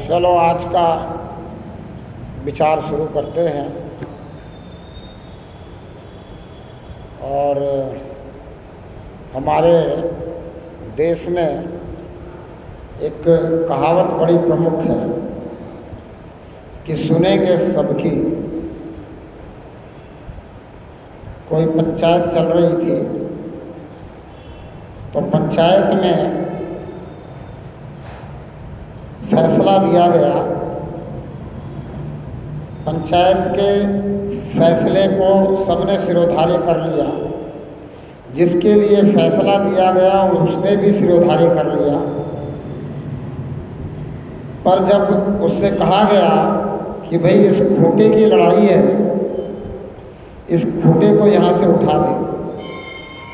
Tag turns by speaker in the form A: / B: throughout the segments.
A: चलो आज का विचार शुरू करते हैं। और हमारे देश में एक कहावत बड़ी प्रमुख है कि सुनेंगे सबकी। कोई पंचायत चल रही थी तो पंचायत में फैसला दिया गया। पंचायत के फैसले को सबने सिरोधार्य कर लिया। जिसके लिए फैसला दिया गया उसने भी सिरोधार्य कर लिया। पर जब उससे कहा गया कि भाई इस खूंटे की लड़ाई है, इस खूंटे को यहाँ से उठा दे,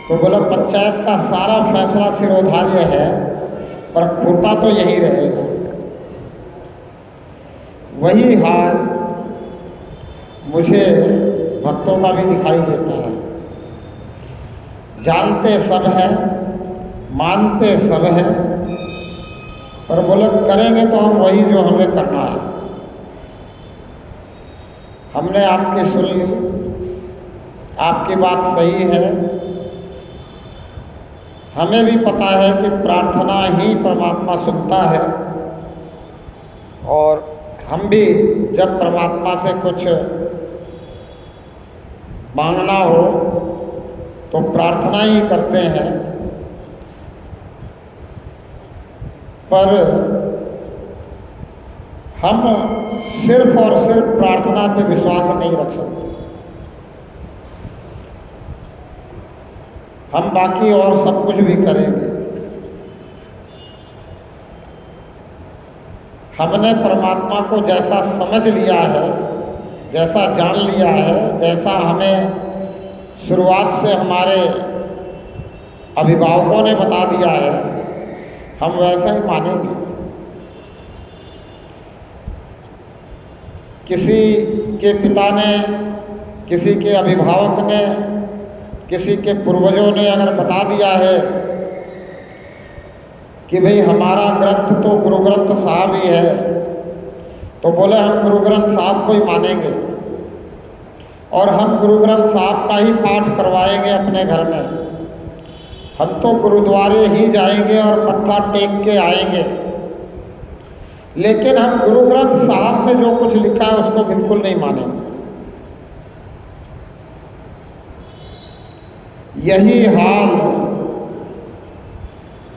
A: तो बोला पंचायत का सारा फैसला सिरोधार्य है पर खूंटा तो यहीं रहेगा। वही हाल मुझे भक्तों का भी दिखाई देता है। जानते सब हैं, मानते सब हैं, पर बोले करेंगे तो हम वही जो हमें करना है। हमने आपकी सुन ली, आपकी बात सही है। हमें भी पता है कि प्रार्थना ही परमात्मा सुनता है, और हम भी जब परमात्मा से कुछ मांगना हो तो प्रार्थना ही करते हैं। पर हम सिर्फ और सिर्फ प्रार्थना पे विश्वास नहीं रख सकते। हम बाकी और सब कुछ भी करेंगे। हमने परमात्मा को जैसा समझ लिया है, जैसा जान लिया है, जैसा हमें शुरुआत से हमारे अभिभावकों ने बता दिया है, हम वैसा ही मानेंगे। किसी के पिता ने, किसी के अभिभावक ने, किसी के पूर्वजों ने अगर बता दिया है कि भाई हमारा ग्रंथ तो गुरु ग्रंथ साहब ही है, तो बोले हम गुरु ग्रंथ साहब को ही मानेंगे और हम गुरु ग्रंथ साहब का ही पाठ करवाएंगे अपने घर में। हम तो गुरुद्वारे ही जाएंगे और मत्था टेक के आएंगे, लेकिन हम गुरु ग्रंथ साहब में जो कुछ लिखा है उसको बिल्कुल नहीं मानेंगे। यही हाल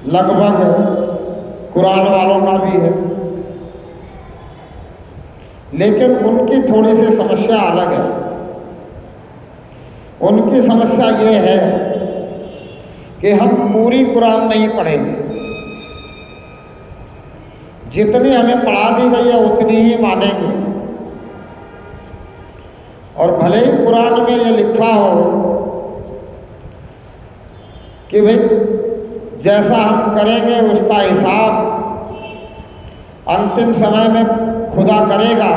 A: लगभग कुरान वालों का भी है, लेकिन उनकी थोड़ी सी समस्या अलग है। उनकी समस्या ये है कि हम पूरी कुरान नहीं पढ़ेंगे। जितनी हमें पढ़ा दी गई है उतनी ही मानेंगे, और भले ही कुरान में ये लिखा हो कि भाई जैसा हम करेंगे उसका हिसाब अंतिम समय में खुदा करेगा,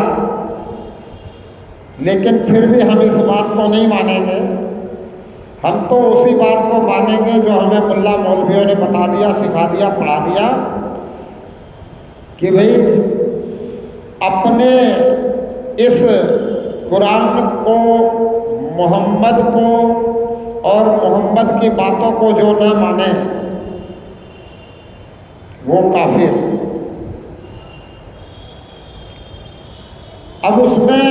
A: लेकिन फिर भी हम इस बात को नहीं मानेंगे। हम तो उसी बात को मानेंगे जो हमें मुल्ला मौलवियों ने बता दिया, सिखा दिया, पढ़ा दिया कि भाई अपने इस कुरान को, मोहम्मद को और मोहम्मद की बातों को जो न माने वो काफिर। अब उसमें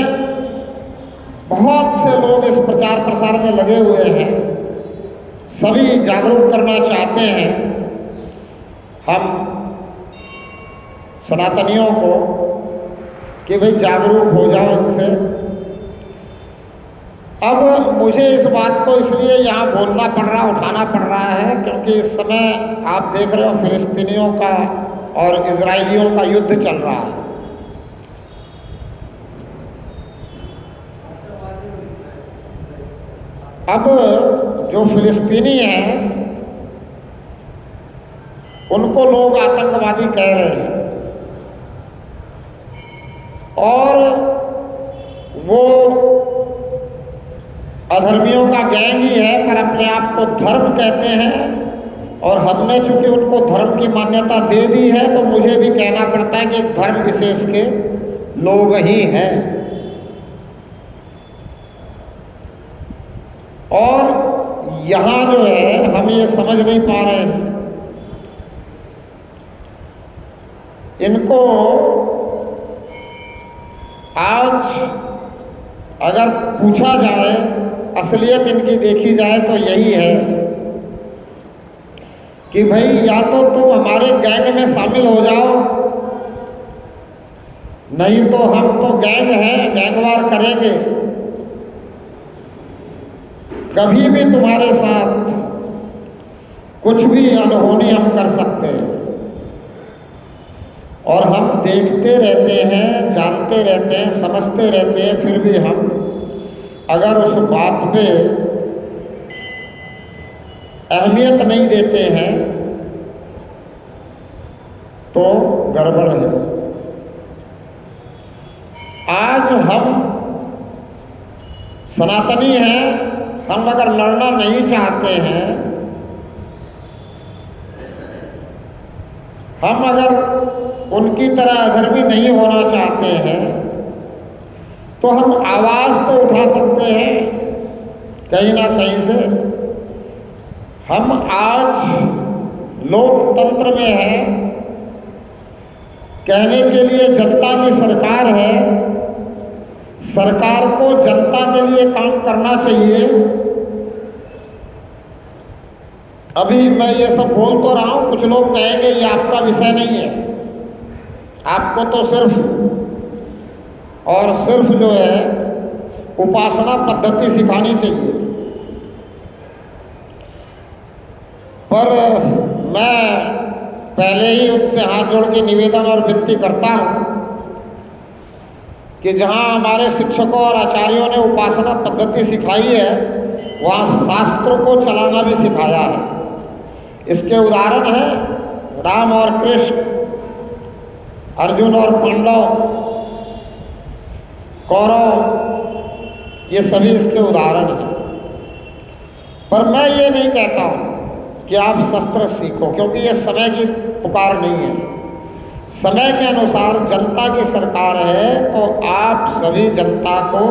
A: बहुत से लोग इस प्रचार प्रसार में लगे हुए हैं, सभी जागरूक करना चाहते हैं हम सनातनियों को कि भाई जागरूक हो जाओ इनसे। अब मुझे इस बात को इसलिए यहाँ बोलना पड़ रहा, उठाना पड़ रहा है, क्योंकि इस समय आप देख रहे हो फिलिस्तीनियों का और इजराइलियों का युद्ध चल रहा है। अब जो फिलिस्तीनी हैं उनको लोग आतंकवादी कह रहे हैं, और वो अधर्मियों का गैंग ही है, पर अपने आप को धर्म कहते हैं। और हमने चूंकि उनको धर्म की मान्यता दे दी है तो मुझे भी कहना पड़ता है कि धर्म विशेष के लोग ही हैं। और यहाँ जो है हम ये समझ नहीं पा रहे हैं, इनको आज अगर पूछा जाए, असलियत इनकी देखी जाए तो यही है कि भाई या तो तुम हमारे गैंग में शामिल हो जाओ, नहीं तो हम तो गैंग हैं, गैंगवार करेंगे, कभी भी तुम्हारे साथ कुछ भी अनहोनी हम कर सकते हैं। और हम देखते रहते हैं, जानते रहते हैं, समझते रहते हैं, फिर भी हम अगर उस बात पे अहमियत नहीं देते हैं तो गड़बड़ है। आज हम सनातनी हैं, हम अगर लड़ना नहीं चाहते हैं, हम अगर उनकी तरह अधर्मी नहीं होना चाहते हैं, तो हम आवाज़ तो उठा सकते हैं कहीं ना कहीं से। हम आज लोकतंत्र में हैं, कहने के लिए जनता की सरकार है, सरकार को जनता के लिए काम करना चाहिए। अभी मैं ये सब बोल तो रहा हूँ, कुछ लोग कहेंगे ये आपका विषय नहीं है, आपको तो सिर्फ और सिर्फ जो है उपासना पद्धति सिखानी चाहिए। पर मैं पहले ही उनसे हाथ जोड़ के निवेदन और विनती करता हूँ कि जहाँ हमारे शिक्षकों और आचार्यों ने उपासना पद्धति सिखाई है, वहाँ शास्त्रों को चलाना भी सिखाया है। इसके उदाहरण हैं राम और कृष्ण, अर्जुन और पांडव, कौरव, ये सभी इसके उदाहरण हैं। पर मैं ये नहीं कहता हूँ कि आप शस्त्र सीखो, क्योंकि ये समय की पुकार नहीं है। समय के अनुसार जनता की सरकार है, तो आप सभी जनता को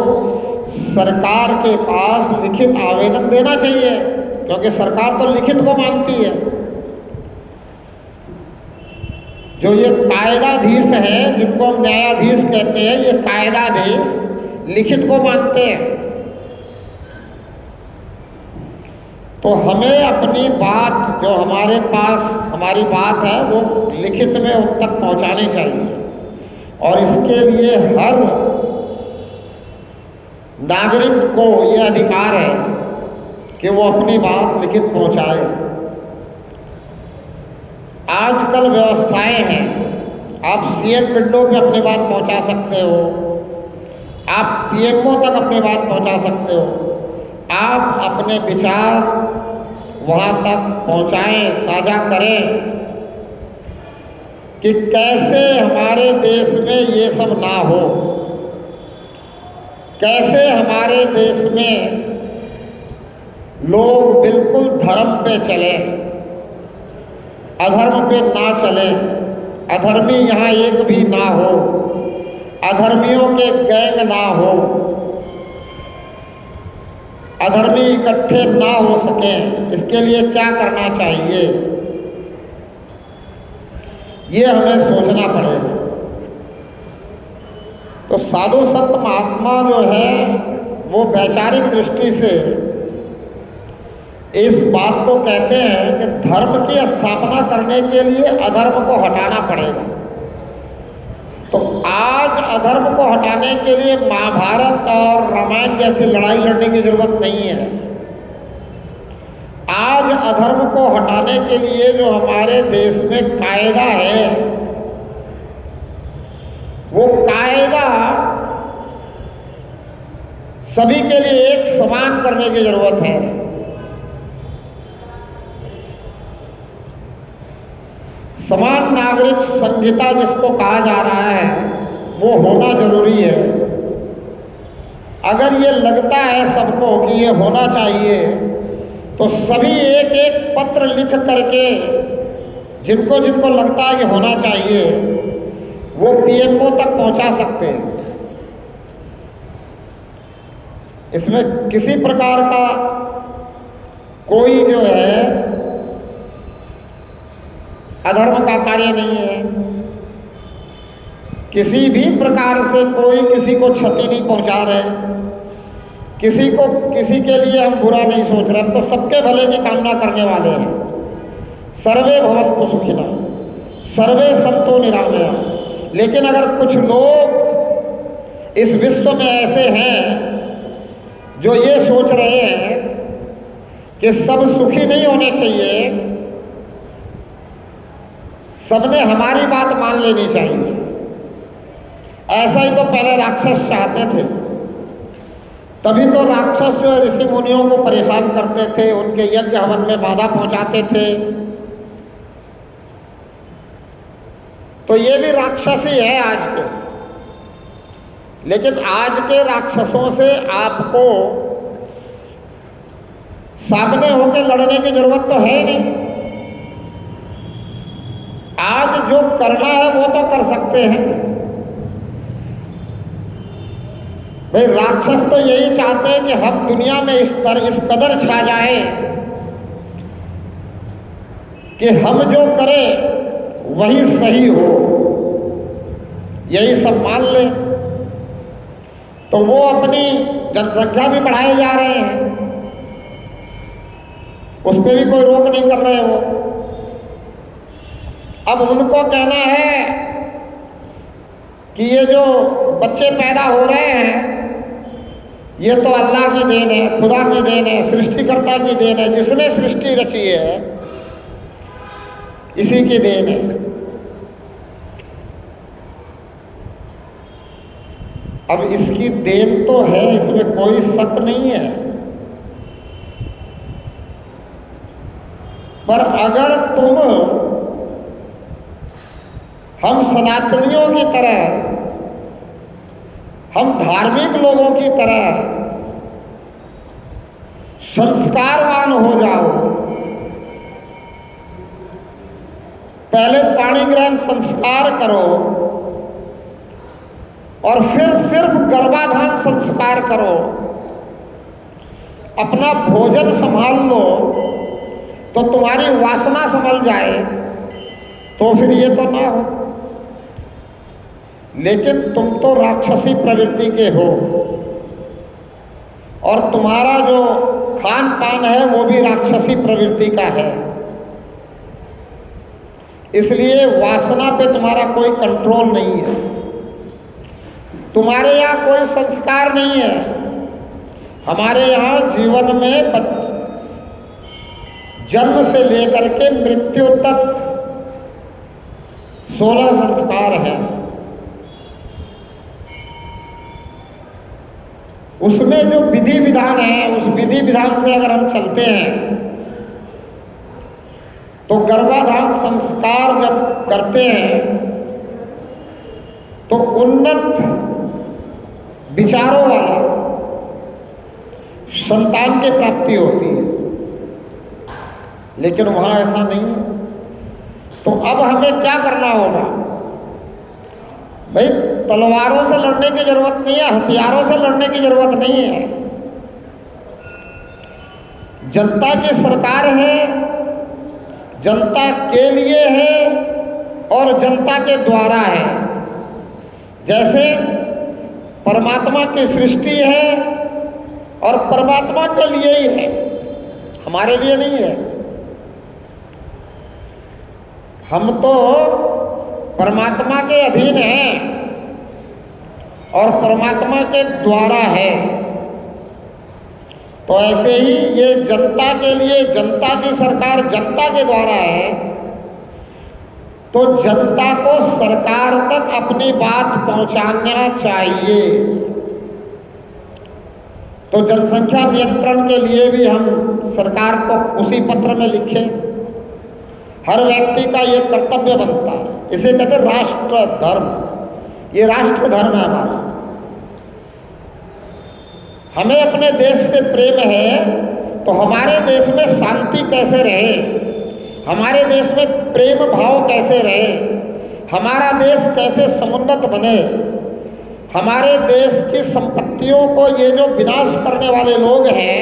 A: सरकार के पास लिखित आवेदन देना चाहिए, क्योंकि सरकार तो लिखित को मानती है। जो ये कायदाधीश है, जिनको हम न्यायाधीश कहते हैं, ये कायदाधीश लिखित को मानते हैं। तो हमें अपनी बात, जो हमारे पास हमारी बात है, वो लिखित में उन तक पहुंचानी चाहिए। और इसके लिए हर नागरिक को ये अधिकार है कि वो अपनी बात लिखित पहुंचाए। आजकल व्यवस्थाएं हैं, आप सीएम विंडो पे अपनी बात पहुंचा सकते हो, आप पीएमओ तक अपनी बात पहुंचा सकते हो, आप अपने विचार वहाँ तक पहुँचाएं, साझा करें कि कैसे हमारे देश में ये सब ना हो, कैसे हमारे देश में लोग बिल्कुल धर्म पे चलें, अधर्म पे ना चलें, अधर्मी यहाँ एक भी ना हो, अधर्मियों के गैंग ना हो, अधर्मी इकट्ठे ना हो सकें। इसके लिए क्या करना चाहिए, ये हमें सोचना पड़ेगा। तो साधु संत महात्मा जो है वो वैचारिक दृष्टि से इस बात को कहते हैं कि धर्म की स्थापना करने के लिए अधर्म को हटाना पड़ेगा। तो आज अधर्म को हटाने के लिए महाभारत और रामायण जैसी लड़ाई लड़ने की जरूरत नहीं है। आज अधर्म को हटाने के लिए जो हमारे देश में कायदा है, वो कायदा सभी के लिए एक समान करने की जरूरत है। समान नागरिक संहिता जिसको कहा जा रहा है, वो होना जरूरी है। अगर ये लगता है सबको कि ये होना चाहिए, तो सभी एक एक पत्र लिख करके जिनको जिनको लगता है कि होना चाहिए, वो पीएमओ तक पहुंचा सकते हैं। इसमें किसी प्रकार का कोई जो है अधर्म का कार्य नहीं है। किसी भी प्रकार से कोई किसी को क्षति नहीं पहुंचा रहे, किसी के लिए हम बुरा नहीं सोच रहे, हम तो सबके भले की कामना करने वाले हैं। सर्वे भवन्तु सुखिनः, सर्वे सन्तु निरामयाः। लेकिन अगर कुछ लोग इस विश्व में ऐसे हैं जो ये सोच रहे हैं कि सब सुखी नहीं होने चाहिए, सबने हमारी बात मान लेनी चाहिए, ऐसा ही तो पहले राक्षस चाहते थे। तभी तो राक्षस जो ऋषि मुनियों को परेशान करते थे, उनके यज्ञ हवन में बाधा पहुंचाते थे। तो ये भी राक्षस ही है आज के। लेकिन आज के राक्षसों से आपको सामने होकर लड़ने की जरूरत तो है नहीं। आज जो करना है वो तो कर सकते हैं। भाई राक्षस तो यही चाहते हैं कि हम दुनिया में इस कदर छा जाए कि हम जो करें वही सही हो, यही सब मान ले। तो वो अपनी जनसंख्या भी बढ़ाए जा रहे हैं, उस पर भी कोई रोक नहीं कर रहे वो। अब उनको कहना है कि ये जो बच्चे पैदा हो रहे हैं ये तो अल्लाह की देन है, खुदा की देन है, सृष्टिकर्ता की देन है, जिसने सृष्टि रची है इसी की देन है। अब इसकी देन तो है, इसमें कोई शक नहीं है, पर अगर तुम हम सनातनियों की तरह, हम धार्मिक लोगों की तरह संस्कारवान हो जाओ, पहले पाणी ग्रहण संस्कार करो और फिर सिर्फ गर्भाधान संस्कार करो, अपना भोजन संभाल लो तो तुम्हारी वासना संभल जाए, तो फिर ये तो ना हो। लेकिन तुम तो राक्षसी प्रवृत्ति के हो और तुम्हारा जो खान पान है वो भी राक्षसी प्रवृत्ति का है, इसलिए वासना पे तुम्हारा कोई कंट्रोल नहीं है। तुम्हारे यहाँ कोई संस्कार नहीं है। हमारे यहाँ जीवन में जन्म से लेकर के मृत्यु तक 16 संस्कार हैं। उसमें जो विधि विधान है, उस विधि विधान से अगर हम चलते हैं तो गर्भाधान संस्कार जब करते हैं तो उन्नत विचारों वाला संतान की प्राप्ति होती है, लेकिन वहां ऐसा नहीं है। तो अब हमें क्या करना होगा? भाई तलवारों से लड़ने की जरूरत नहीं है, हथियारों से लड़ने की जरूरत नहीं है। जनता की सरकार है, जनता के लिए है और जनता के द्वारा है। जैसे परमात्मा की सृष्टि है और परमात्मा के लिए ही है, हमारे लिए नहीं है। हम तो परमात्मा के अधीन हैं और परमात्मा के द्वारा है। तो ऐसे ही ये जनता के लिए, जनता की सरकार जनता के द्वारा है, तो जनता को सरकार तक अपनी बात पहुंचाना चाहिए। तो जनसंख्या नियंत्रण के लिए भी हम सरकार को उसी पत्र में लिखें। हर व्यक्ति का ये कर्तव्य बनता है। इसे कहते हैं राष्ट्र धर्म। ये राष्ट्र धर्म है हमारा। हमें अपने देश से प्रेम है तो हमारे देश में शांति कैसे रहे, हमारे देश में प्रेम भाव कैसे रहे, हमारा देश कैसे समुन्नत बने, हमारे देश की संपत्तियों को ये जो विनाश करने वाले लोग हैं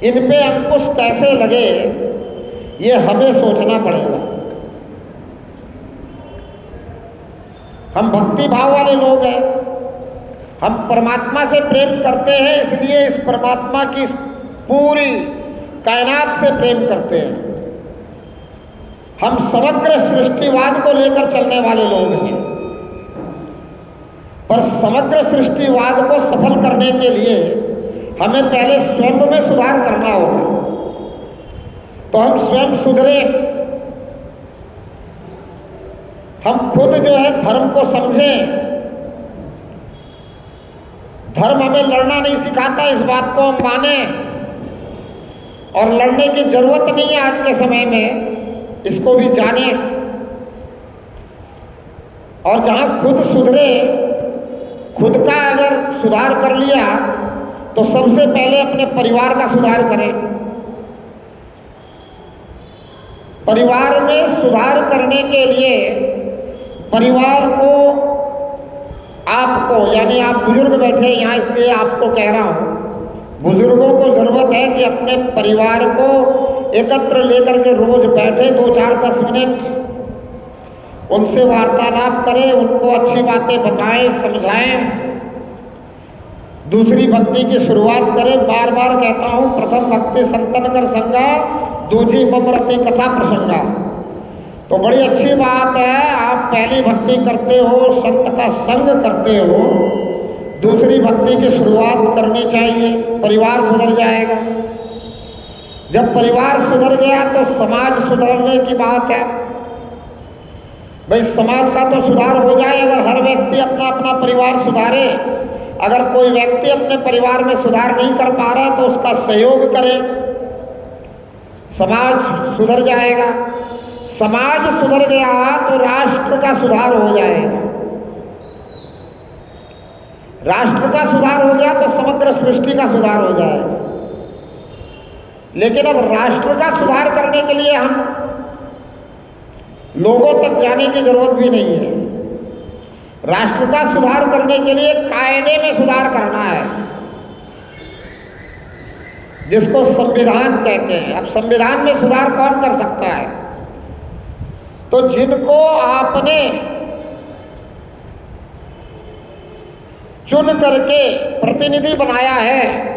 A: इन पे अंकुश कैसे लगे, ये हमें सोचना पड़ेगा। हम भक्ति भाव वाले लोग हैं, हम परमात्मा से प्रेम करते हैं, इसलिए इस परमात्मा की पूरी कायनात से प्रेम करते हैं। हम समग्र सृष्टिवाद को लेकर चलने वाले लोग हैं, पर समग्र सृष्टिवाद को सफल करने के लिए हमें पहले स्वयं में सुधार करना होगा। तो हम स्वयं सुधरे, हम खुद जो है धर्म को समझें। धर्म हमें लड़ना नहीं सिखाता, इस बात को हम माने, और लड़ने की जरूरत नहीं है आज के समय में, इसको भी जाने। और जहां खुद सुधरे, खुद का अगर सुधार कर लिया तो सबसे पहले अपने परिवार का सुधार करें। परिवार में सुधार करने के लिए परिवार को, आपको, यानी आप बुजुर्ग बैठे यहाँ इसलिए आपको कह रहा हूँ, बुजुर्गों को ज़रूरत है कि अपने परिवार को एकत्र लेकर के रोज बैठे 2-4-10 मिनट उनसे वार्तालाप करें, उनको अच्छी बातें बताएं, समझाएं, दूसरी भक्ति की शुरुआत करें। बार बार कहता हूँ, प्रथम भक्ति संतन कर संगा, दूजी ममरती कथा प्रसंगा। तो बड़ी अच्छी बात है, आप पहली भक्ति करते हो, संत का संग करते हो, दूसरी भक्ति की शुरुआत करनी चाहिए, परिवार सुधर जाएगा। जब परिवार सुधर गया तो समाज सुधरने की बात है। भाई समाज का तो सुधार हो जाए अगर हर व्यक्ति अपना अपना परिवार सुधारे। अगर कोई व्यक्ति अपने परिवार में सुधार नहीं कर पा रहा तो उसका सहयोग करें, समाज सुधर जाएगा। समाज सुधर गया तो राष्ट्र का सुधार हो जाएगा, राष्ट्र का सुधार हो गया तो समग्र सृष्टि का सुधार हो जाएगा। लेकिन अब राष्ट्र का सुधार करने के लिए हम लोगों तक जाने की जरूरत भी नहीं है। राष्ट्र का सुधार करने के लिए कायदे में सुधार करना है, जिसको संविधान कहते हैं। अब संविधान में सुधार कौन कर सकता है? तो जिनको आपने चुन करके प्रतिनिधि बनाया है,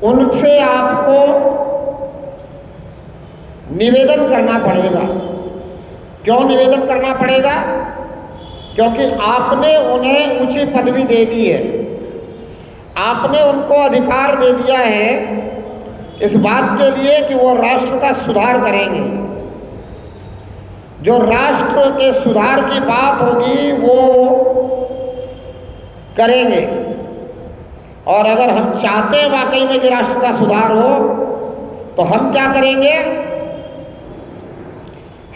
A: उनसे आपको निवेदन करना पड़ेगा। क्यों निवेदन करना पड़ेगा? क्योंकि आपने उन्हें ऊंची पदवी दे दी है, आपने उनको अधिकार दे दिया है इस बात के लिए कि वो राष्ट्र का सुधार करेंगे। जो राष्ट्र के सुधार की बात होगी वो करेंगे। और अगर हम चाहते हैं वाकई में कि राष्ट्र का सुधार हो तो हम क्या करेंगे?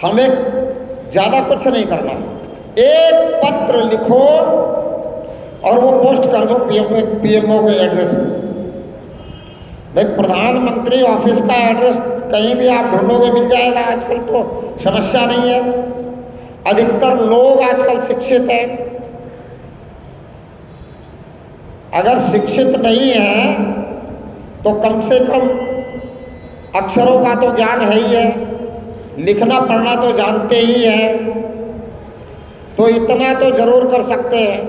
A: हमें ज़्यादा कुछ नहीं करना, एक पत्र लिखो और वो पोस्ट कर दो पीएमओ के एड्रेस पे। भाई प्रधानमंत्री ऑफिस का एड्रेस कहीं भी आप ढूंढोगे मिल जाएगा, आजकल तो समस्या नहीं है। अधिकतर लोग आजकल शिक्षित हैं। अगर शिक्षित नहीं है तो कम से कम अक्षरों का तो ज्ञान है ही है, लिखना पढ़ना तो जानते ही हैं, तो इतना तो जरूर कर सकते हैं।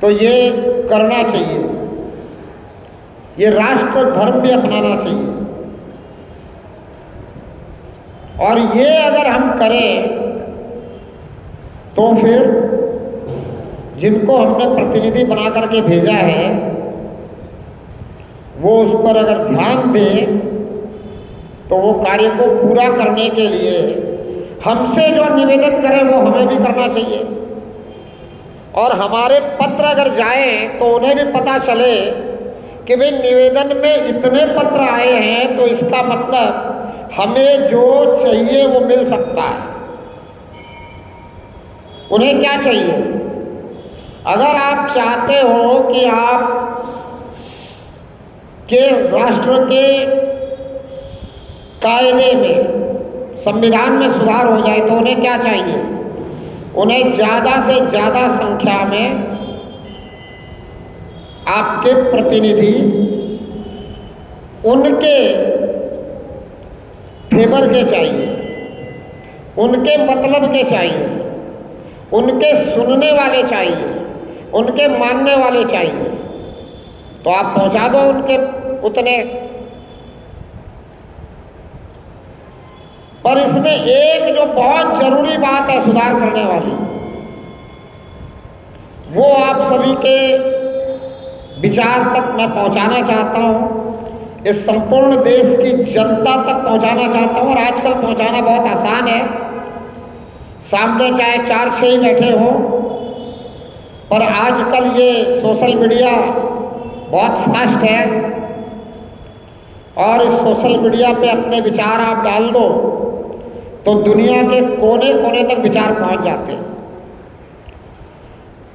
A: तो ये करना चाहिए, ये राष्ट्र धर्म भी अपनाना चाहिए। और ये अगर हम करें तो फिर जिनको हमने प्रतिनिधि बना करके भेजा है वो उस पर अगर ध्यान दें तो वो कार्य को पूरा करने के लिए हमसे जो निवेदन करें वो हमें भी करना चाहिए। और हमारे पत्र अगर जाएं तो उन्हें भी पता चले कि भाई निवेदन में इतने पत्र आए हैं तो इसका मतलब हमें जो चाहिए वो मिल सकता है। उन्हें क्या चाहिए? अगर आप चाहते हो कि आप के राष्ट्र के कायदे में, संविधान में सुधार हो जाए तो उन्हें क्या चाहिए? उन्हें ज़्यादा से ज़्यादा संख्या में आपके प्रतिनिधि उनके फेवर के चाहिए, उनके मतलब के चाहिए, उनके सुनने वाले चाहिए, उनके मानने वाले चाहिए। तो आप पहुंचा दो उनके उतने। पर इसमें एक जो बहुत जरूरी बात है सुधार करने वाली, वो आप सभी के विचार तक मैं पहुंचाना चाहता हूं, इस संपूर्ण देश की जनता तक पहुंचाना चाहता हूं। और आजकल पहुंचाना बहुत आसान है, सामने चाहे 4-6 ही बैठे हों, पर आजकल ये सोशल मीडिया बहुत फास्ट है और इस सोशल मीडिया पे अपने विचार आप डाल दो तो दुनिया के कोने कोने तक विचार पहुंच जाते हैं।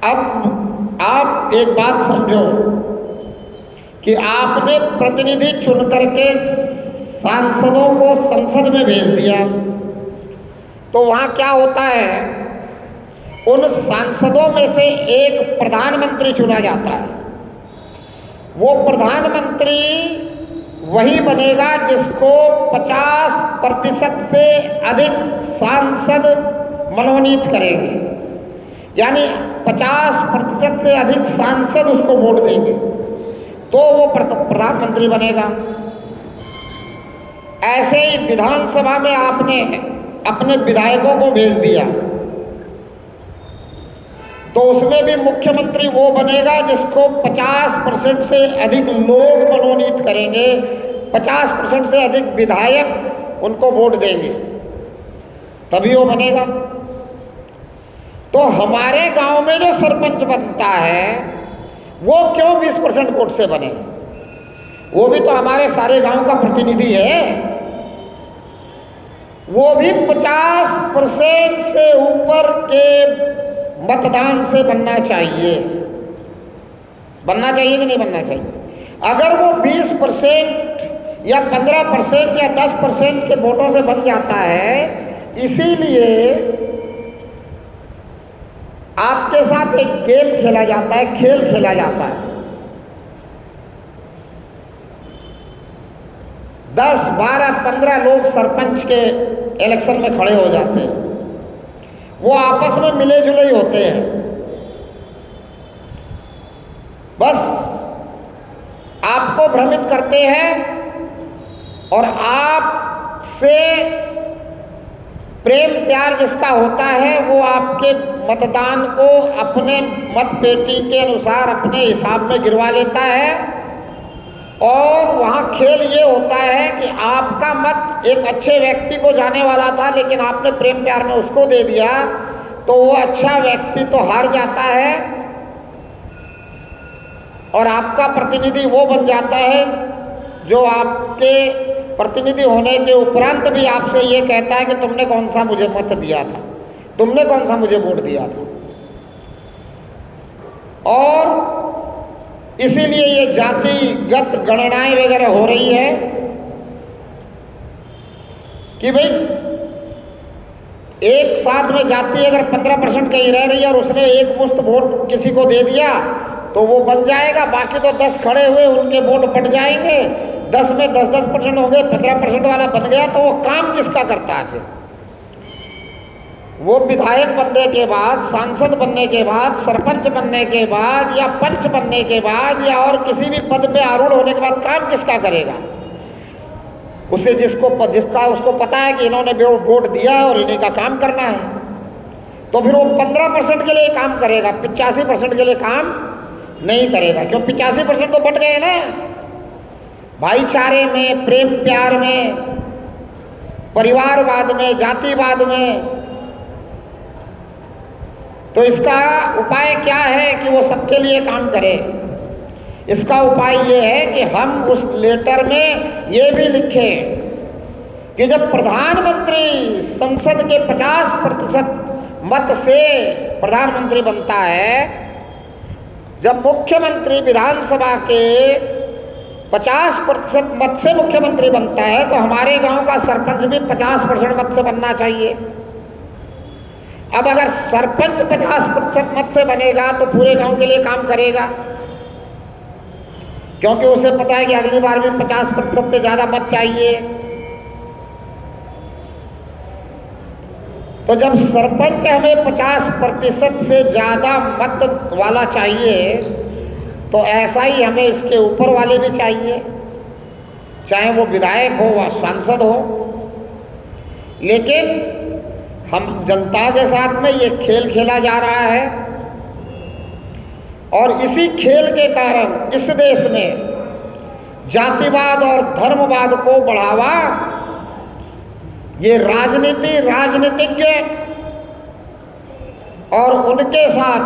A: अब आप एक बात समझो कि आपने प्रतिनिधि चुन करके सांसदों को संसद में भेज दिया, तो वहाँ क्या होता है, उन सांसदों में से एक प्रधानमंत्री चुना जाता है। वो प्रधानमंत्री वही बनेगा जिसको 50% से अधिक सांसद मनोनीत करेंगे, यानी 50% से अधिक सांसद उसको वोट देंगे तो वो प्रधानमंत्री बनेगा। ऐसे ही विधानसभा में आपने अपने विधायकों को भेज दिया तो उसमें भी मुख्यमंत्री वो बनेगा जिसको 50% से अधिक लोग मनोनीत करेंगे, 50% से अधिक विधायक उनको वोट देंगे, तभी वो बनेगा। तो हमारे गांव में जो सरपंच बनता है वो क्यों 20% वोट से बने? वो भी तो हमारे सारे गांव का प्रतिनिधि है, वो भी 50% से ऊपर के मतदान से बनना चाहिए। बनना चाहिए कि नहीं बनना चाहिए? अगर वो 20% या 15% या 10% के वोटों से बन जाता है, इसीलिए आपके साथ एक गेम खेला जाता है, खेल खेला जाता है। 10, 12, 15 लोग सरपंच के इलेक्शन में खड़े हो जाते हैं, वो आपस में मिले जुले ही होते हैं। बस आपको भ्रमित करते हैं और आपसे प्रेम प्यार जिसका होता है वो आपके मतदान को अपने मत पेटी के अनुसार अपने हिसाब में गिरवा लेता है। और वहाँ खेल ये होता है कि आपका मत एक अच्छे व्यक्ति को जाने वाला था, लेकिन आपने प्रेम प्यार में उसको दे दिया, तो वो अच्छा व्यक्ति तो हार जाता है और आपका प्रतिनिधि वो बन जाता है जो आपके प्रतिनिधि होने के उपरांत भी आपसे ये कहता है कि तुमने कौन सा मुझे मत दिया था, तुमने कौन सा मुझे वोट दिया था। और इसीलिए ये जातिगत गणनाएं वगैरह हो रही है कि भाई एक साथ में जाति अगर 15% कहीं रह रही है और उसने एक मुश्त वोट किसी को दे दिया तो वो बन जाएगा, बाकी तो 10 खड़े हुए उनके वोट बढ़ जाएंगे, 10 में 10% हो गए, 15% वाला बन गया, तो वो काम किसका करता है? वो विधायक बनने के बाद, सांसद बनने के बाद, सरपंच बनने के बाद या पंच बनने के बाद या और किसी भी पद पे आरूढ़ होने के बाद काम किसका करेगा? उसे जिसका उसको पता है कि इन्होंने वोट दिया है और इन्हीं का काम करना है, तो फिर वो 15% के लिए काम करेगा, 85% के लिए काम नहीं करेगा। क्यों? 85% तो बट गए ना भाईचारे में, प्रेम प्यार में, परिवारवाद में, जातिवाद में। तो इसका उपाय क्या है कि वो सबके लिए काम करे? इसका उपाय ये है कि हम उस लेटर में ये भी लिखें कि जब प्रधानमंत्री संसद के 50% मत से प्रधानमंत्री बनता है, जब मुख्यमंत्री विधानसभा के 50% मत से मुख्यमंत्री बनता है, तो हमारे गांव का सरपंच भी 50% मत से बनना चाहिए। अब अगर सरपंच 50% मत से बनेगा तो पूरे गांव के लिए काम करेगा, क्योंकि उसे पता है कि अगली बार भी 50% से ज़्यादा मत चाहिए। तो जब सरपंच हमें 50% से ज़्यादा मत वाला चाहिए, तो ऐसा ही हमें इसके ऊपर वाले भी चाहिए, चाहे वो विधायक हो व सांसद हो। लेकिन हम जनता के साथ में ये खेल खेला जा रहा है, और इसी खेल के कारण इस देश में जातिवाद और धर्मवाद को बढ़ावा ये राजनीतिज्ञ और उनके साथ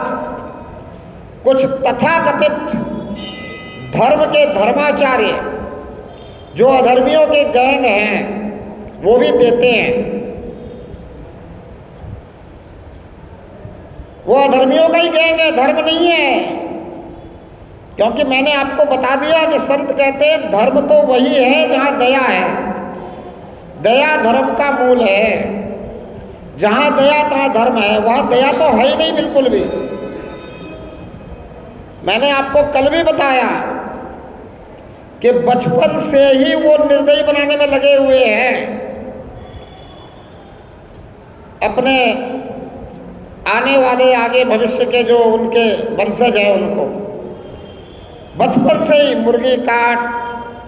A: कुछ तथाकथित धर्म के धर्माचार्य जो अधर्मियों के गैंग हैं वो भी देते हैं। वो अधर्मियों का ही गैंग है, धर्म नहीं है। क्योंकि मैंने आपको बता दिया कि संत कहते हैं धर्म तो वही है जहाँ दया है। दया धर्म का मूल है। जहाँ दया तहाँ धर्म है, वहाँ दया तो है ही नहीं बिल्कुल भी। मैंने आपको कल भी बताया कि बचपन से ही वो निर्दयी बनाने में लगे हुए हैं अपने आने वाले आगे भविष्य के जो उनके वंशज हैं उनको। बचपन से ही मुर्गी काट,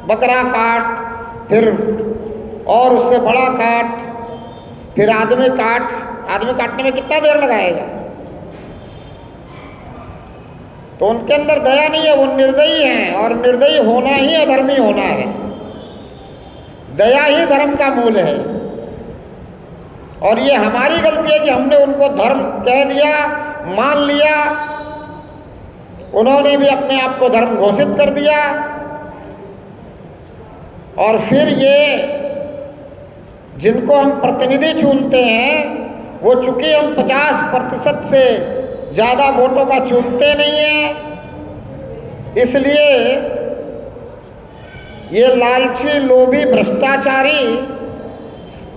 A: बकरा काट, फिर और उससे बड़ा काट, फिर आदमी काट। आदमी काटने में कितना देर लगाएगा? तो उनके अंदर दया नहीं है, वो निर्दयी हैं, और निर्दयी होना ही अधर्मी होना है। दया ही धर्म का मूल है। और ये हमारी गलती है कि हमने उनको धर्म कह दिया, मान लिया, उन्होंने भी अपने आप को धर्म घोषित कर दिया, और फिर ये जिनको हम प्रतिनिधि चुनते हैं वो चूंकि हम 50% से ज़्यादा वोटों का चुनते नहीं हैं, इसलिए ये लालची, लोभी, भ्रष्टाचारी,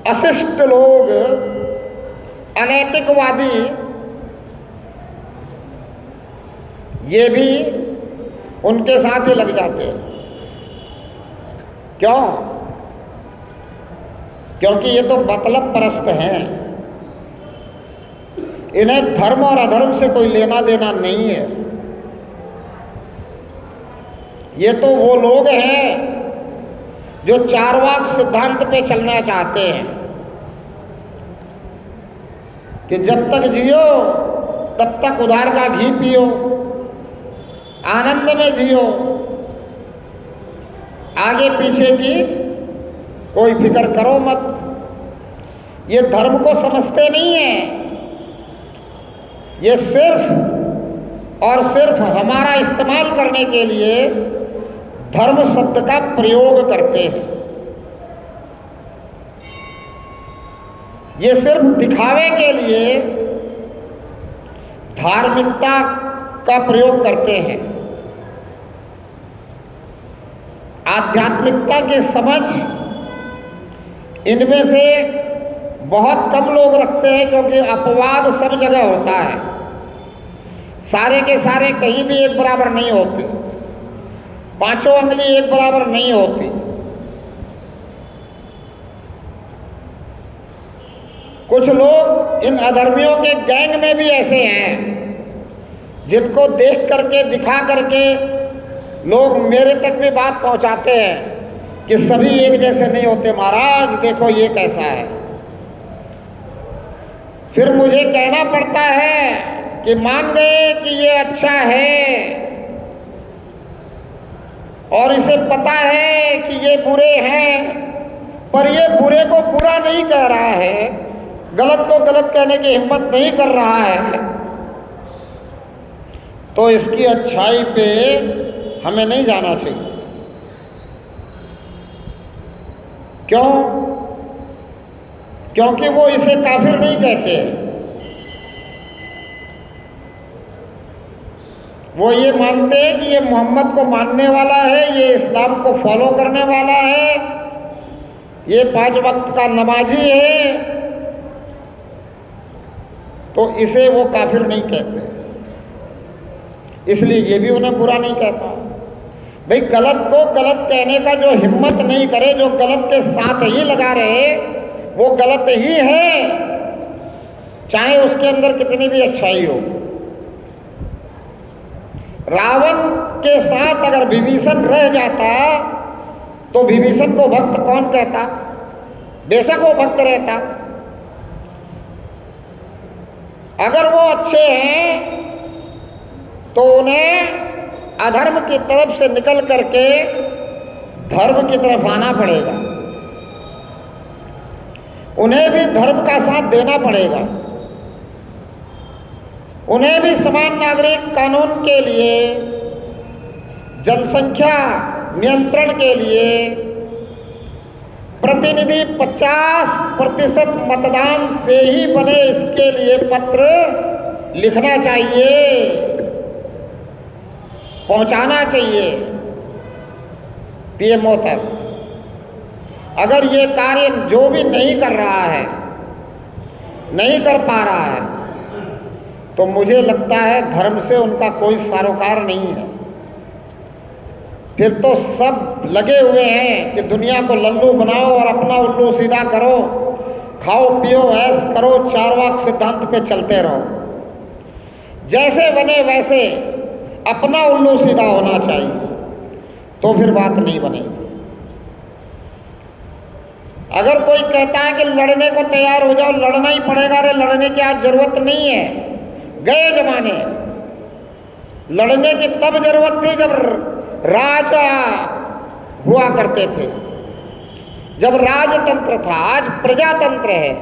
A: अशिष्ट लोग, अनैतिकवादी, ये भी उनके साथ ही लग जाते हैं। क्यों? क्योंकि ये तो मतलब परस्त हैं। इन्हें धर्म और अधर्म से कोई लेना देना नहीं है। ये तो वो लोग हैं जो चारवाक सिद्धांत पे चलना चाहते हैं कि जब तक जियो तब तक उधार का घी पियो, आनंद में जियो, आगे पीछे की कोई फिक्र करो मत। ये धर्म को समझते नहीं हैं। ये सिर्फ और सिर्फ हमारा इस्तेमाल करने के लिए धर्म शब्द का प्रयोग करते हैं। ये सिर्फ दिखावे के लिए धार्मिकता का प्रयोग करते हैं। आध्यात्मिकता की समझ इनमें से बहुत कम लोग रखते हैं, क्योंकि अपवाद सब जगह होता है। सारे के सारे कहीं भी एक बराबर नहीं होते। पांचों अंगली एक बराबर नहीं होती। कुछ लोग इन अधर्मियों के गैंग में भी ऐसे हैं जिनको देख करके, दिखा करके लोग मेरे तक भी बात पहुंचाते हैं कि सभी एक जैसे नहीं होते महाराज, देखो ये कैसा है। फिर मुझे कहना पड़ता है कि मान गए कि ये अच्छा है, और इसे पता है कि ये बुरे हैं, पर ये बुरे को बुरा नहीं कह रहा है, गलत को गलत कहने की हिम्मत नहीं कर रहा है, तो इसकी अच्छाई पे हमें नहीं जाना चाहिए। क्यों? क्योंकि वो इसे काफिर नहीं कहते, वो ये मानते हैं कि ये मोहम्मद को मानने वाला है, ये इस्लाम को फॉलो करने वाला है, ये 5 वक्त का नमाजी है, तो इसे वो काफिर नहीं कहते। इसलिए ये भी उन्हें बुरा नहीं कहता। भाई गलत को गलत कहने का जो हिम्मत नहीं करे, जो गलत के साथ ही लगा रहे, वो गलत ही है, चाहे उसके अंदर कितनी भी अच्छाई हो। रावण के साथ अगर विभीषण रह जाता तो विभीषण को भक्त कौन कहता? बेशक वो भक्त रहता। अगर वो अच्छे हैं तो उन्हें अधर्म की तरफ से निकल करके धर्म की तरफ आना पड़ेगा, उन्हें भी धर्म का साथ देना पड़ेगा, उन्हें भी समान नागरिक कानून के लिए, जनसंख्या नियंत्रण के लिए प्रतिनिधि 50% मतदान से ही बने, इसके लिए पत्र लिखना चाहिए, पहुंचाना चाहिए पीएमओ तक। अगर ये कार्य जो भी नहीं कर रहा है, नहीं कर पा रहा है, तो मुझे लगता है धर्म से उनका कोई सरोकार नहीं है। फिर तो सब लगे हुए हैं कि दुनिया को लल्लू बनाओ और अपना उल्लू सीधा करो, खाओ पियो ऐश करो, चारवाक सिद्धांत पे चलते रहो। जैसे बने वैसे अपना उल्लू सीधा होना चाहिए, तो फिर बात नहीं बनेगी। अगर कोई कहता है कि लड़ने को तैयार हो जाओ, लड़ना ही पड़ेगा, अरे लड़ने की आज जरूरत नहीं है, गए जमाने। लड़ने की तब जरूरत थी जब राजा हुआ करते थे, जब राजतंत्र था। आज प्रजातंत्र है।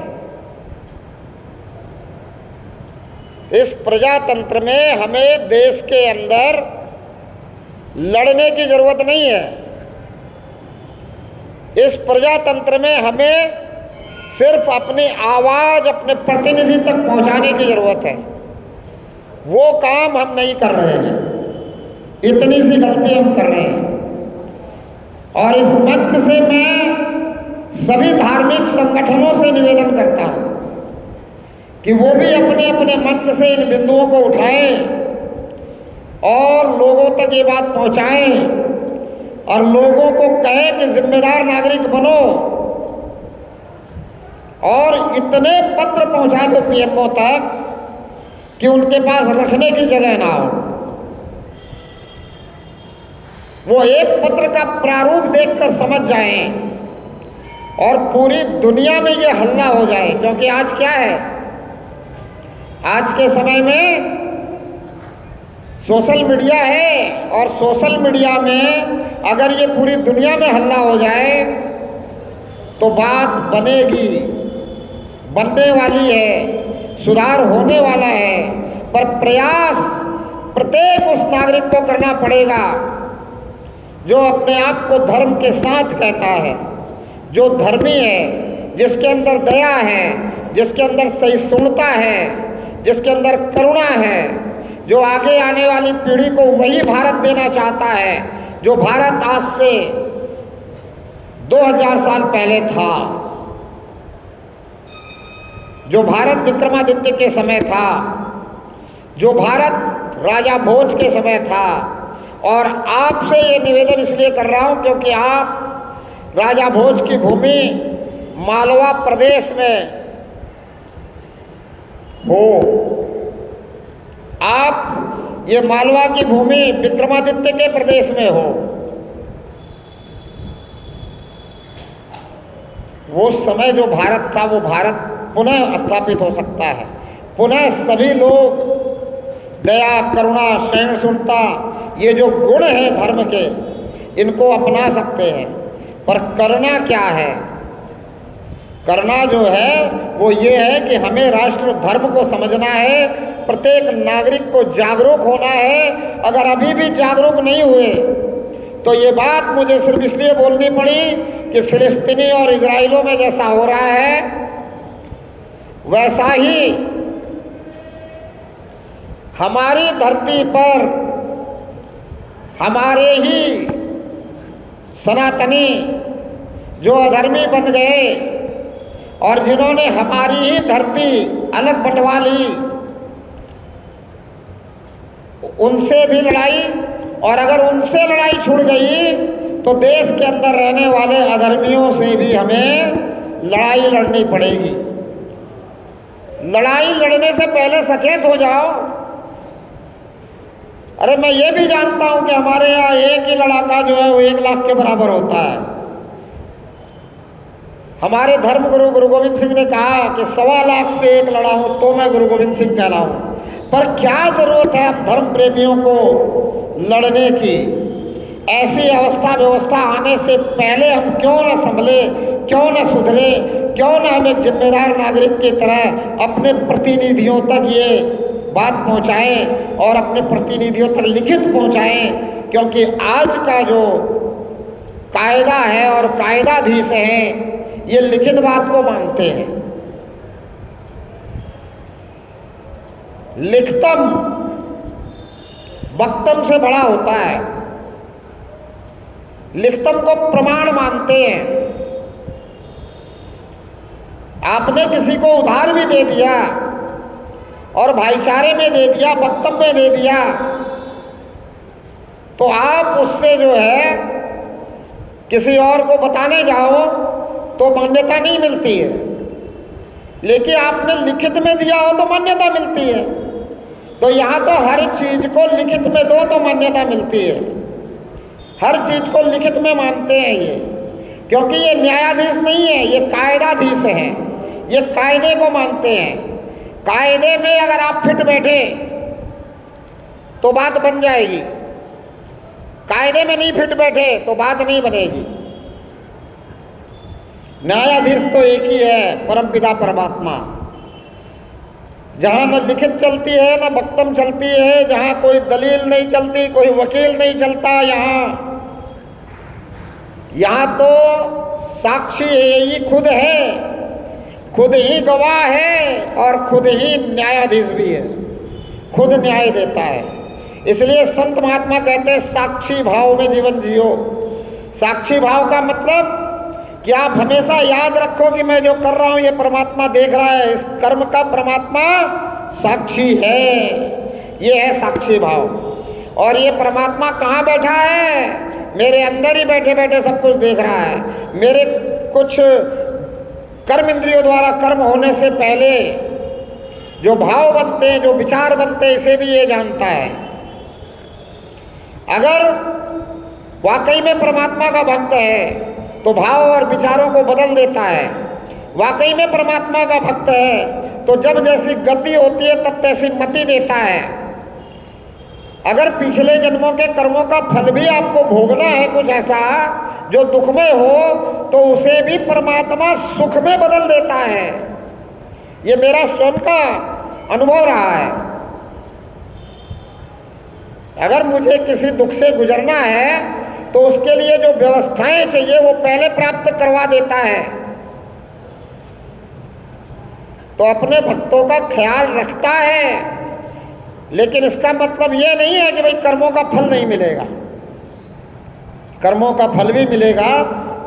A: इस प्रजातंत्र में हमें देश के अंदर लड़ने की जरूरत नहीं है। इस प्रजातंत्र में हमें सिर्फ अपनी आवाज अपने प्रतिनिधि तक पहुंचाने की जरूरत है। वो काम हम नहीं कर रहे हैं, इतनी सी गलती हम कर रहे हैं। और इस मंच से मैं सभी धार्मिक संगठनों से निवेदन करता हूं कि वो भी अपने अपने मंच से इन बिंदुओं को उठाएं और लोगों तक ये बात पहुंचाएं और लोगों को कहें कि जिम्मेदार नागरिक बनो, और इतने पत्र पहुंचा दो पीएमओ तक कि उनके पास रखने की जगह ना हो। वो एक पत्र का प्रारूप देखकर समझ जाएं और पूरी दुनिया में ये हल्ला हो जाए। क्योंकि आज क्या है, आज के समय में सोशल मीडिया है, और सोशल मीडिया में अगर ये पूरी दुनिया में हल्ला हो जाए तो बात बनेगी, बनने वाली है, सुधार होने वाला है। पर प्रयास प्रत्येक उस नागरिक को करना पड़ेगा जो अपने आप को धर्म के साथ कहता है, जो धर्मी है, जिसके अंदर दया है, जिसके अंदर सहिष्णुता है, जिसके अंदर करुणा है, जो आगे आने वाली पीढ़ी को वही भारत देना चाहता है जो भारत आज से 2000 साल पहले था, जो भारत विक्रमादित्य के समय था, जो भारत राजा भोज के समय था। और आपसे ये निवेदन इसलिए कर रहा हूं क्योंकि आप राजा भोज की भूमि मालवा प्रदेश में हो, आप ये मालवा की भूमि विक्रमादित्य के प्रदेश में हो। वो समय जो भारत था वो भारत पुनः स्थापित हो सकता है। पुनः सभी लोग दया, करुणा, सहिष्णुता, ये जो गुण हैं धर्म के, इनको अपना सकते हैं। पर करना क्या है? करना जो है वो ये है कि हमें राष्ट्र धर्म को समझना है, प्रत्येक नागरिक को जागरूक होना है। अगर अभी भी जागरूक नहीं हुए तो ये बात मुझे सिर्फ इसलिए बोलनी पड़ी कि फिलिस्तीनी और इजराइलों में जैसा हो रहा है वैसा ही हमारी धरती पर हमारे ही सनातनी जो अधर्मी बन गए और जिन्होंने हमारी ही धरती अलग बंटवा ली, उनसे भी लड़ाई, और अगर उनसे लड़ाई छूट गई तो देश के अंदर रहने वाले अधर्मियों से भी हमें लड़ाई लड़नी पड़ेगी। लड़ाई लड़ने से पहले सचेत हो जाओ। अरे मैं ये भी जानता हूं कि हमारे यहाँ एक ही लड़ाका जो है वो 1 लाख के बराबर होता है। हमारे धर्मगुरु गुरु गोविंद सिंह ने कहा कि 1.25 लाख से 1 लड़ा हूं तो मैं गुरु गोविंद सिंह कहलाऊं। पर क्या जरूरत है हम धर्म प्रेमियों को लड़ने की? ऐसी अवस्था व्यवस्था आने से पहले हम क्यों न संभले, क्यों न सुधरे, क्यों न हम एक जिम्मेदार नागरिक की तरह अपने प्रतिनिधियों तक ये बात पहुंचाएं और अपने प्रतिनिधियों तक लिखित पहुंचाएं। क्योंकि आज का जो कायदा है और कायदाधीश हैं ये लिखित बात को मानते हैं। लिखतम वक्तम से बड़ा होता है। लिखतम को प्रमाण मानते हैं। आपने किसी को उधार भी दे दिया और भाईचारे में दे दिया, वक्तम में दे दिया, तो आप उससे जो है किसी और को बताने जाओ तो मान्यता नहीं मिलती है। लेकिन आपने लिखित में दिया हो तो मान्यता मिलती है। तो यहाँ तो हर चीज को लिखित में दो तो मान्यता मिलती है। हर चीज को लिखित में मानते हैं ये, क्योंकि ये न्यायाधीश नहीं है, ये कायदाधीश है। ये कायदे को मानते हैं। कायदे में अगर आप फिट बैठे तो बात बन जाएगी, कायदे में नहीं फिट बैठे तो बात नहीं बनेगी। न्यायाधीश तो एक ही है, परमपिता परमात्मा। जहां न लिखित चलती है न वक्तम चलती है, जहां कोई दलील नहीं चलती, कोई वकील नहीं चलता, यहां तो साक्षी यही खुद है, खुद ही गवाह है और खुद ही न्यायाधीश भी है, खुद न्याय देता है। इसलिए संत महात्मा कहते हैं साक्षी भाव में जीवन जियो। साक्षी भाव का मतलब कि आप हमेशा याद रखो कि मैं जो कर रहा हूं ये परमात्मा देख रहा है, इस कर्म का परमात्मा साक्षी है। ये है साक्षी भाव। और ये परमात्मा कहाँ बैठा है? मेरे अंदर ही बैठे बैठे सब कुछ देख रहा है। मेरे कुछ कर्म इंद्रियों द्वारा कर्म होने से पहले जो भाव बनते हैं, जो विचार बनते हैं, इसे भी ये जानता है। अगर वाकई में परमात्मा का भक्त है तो भाव और विचारों को बदल देता है। वाकई में परमात्मा का भक्त है तो जब जैसी गति होती है तब तैसी मति देता है। अगर पिछले जन्मों के कर्मों का फल भी आपको भोगना है कुछ ऐसा जो दुखमय हो, तो उसे भी परमात्मा सुख में बदल देता है। ये मेरा स्वयं का अनुभव रहा है। अगर मुझे किसी दुख से गुजरना है तो उसके लिए जो व्यवस्थाएं चाहिए वो पहले प्राप्त करवा देता है। तो अपने भक्तों का ख्याल रखता है, लेकिन इसका मतलब ये नहीं है कि भाई कर्मों का फल नहीं मिलेगा। कर्मों का फल भी मिलेगा,